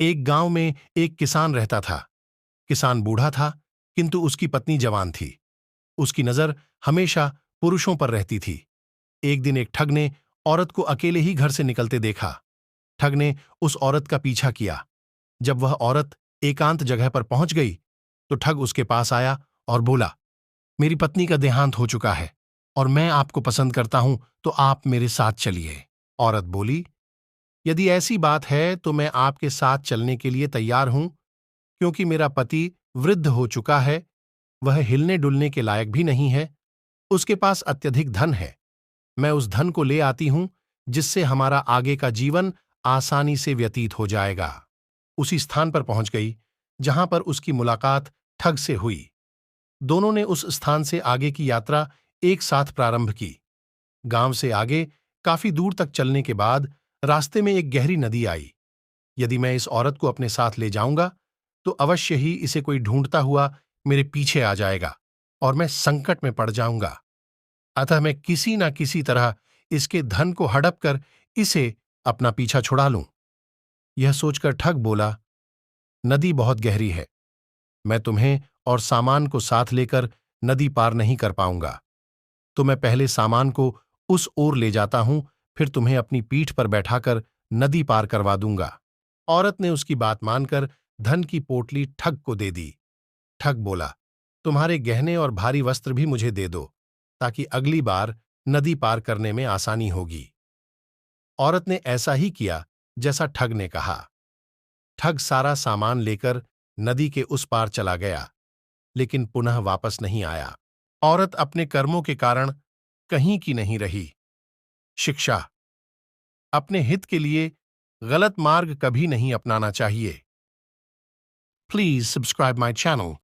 एक गांव में एक किसान रहता था। किसान बूढ़ा था, किंतु उसकी पत्नी जवान थी। उसकी नजर हमेशा पुरुषों पर रहती थी। एक दिन एक ठग ने औरत को अकेले ही घर से निकलते देखा। ठग ने उस औरत का पीछा किया। जब वह औरत एकांत जगह पर पहुंच गई तो ठग उसके पास आया और बोला, मेरी पत्नी का देहांत हो चुका है और मैं आपको पसंद करता हूं, तो आप मेरे साथ चलिए। औरत बोली, यदि ऐसी बात है तो मैं आपके साथ चलने के लिए तैयार हूं, क्योंकि मेरा पति वृद्ध हो चुका है, वह हिलने डुलने के लायक भी नहीं है, उसके पास अत्यधिक धन है। मैं उस धन को ले आती हूं जिससे हमारा आगे का जीवन आसानी से व्यतीत हो जाएगा। उसी स्थान पर पहुंच गई जहां पर उसकी मुलाकात ठग से हुई। दोनों ने उस स्थान से आगे की यात्रा एक साथ प्रारंभ की। गांव से आगे काफी दूर तक चलने के बाद रास्ते में एक गहरी नदी आई। यदि मैं इस औरत को अपने साथ ले जाऊंगा तो अवश्य ही इसे कोई ढूंढता हुआ मेरे पीछे आ जाएगा और मैं संकट में पड़ जाऊंगा। अतः मैं किसी न किसी तरह इसके धन को हड़प कर इसे अपना पीछा छुड़ा लूं। यह सोचकर ठग बोला, नदी बहुत गहरी है, मैं तुम्हें और सामान को साथ लेकर नदी पार नहीं कर पाऊंगा, तो मैं पहले सामान को उस ओर ले जाता हूं, फिर तुम्हें अपनी पीठ पर बैठाकर नदी पार करवा दूंगा। औरत ने उसकी बात मानकर धन की पोटली ठग को दे दी। ठग बोला, तुम्हारे गहने और भारी वस्त्र भी मुझे दे दो, ताकि अगली बार नदी पार करने में आसानी होगी। औरत ने ऐसा ही किया जैसा ठग ने कहा। ठग सारा सामान लेकर नदी के उस पार चला गया, लेकिन पुनः वापस नहीं आया। औरत अपने कर्मों के कारण कहीं की नहीं रही। शिक्षा, अपने हित के लिए गलत मार्ग कभी नहीं अपनाना चाहिए। Please subscribe my channel.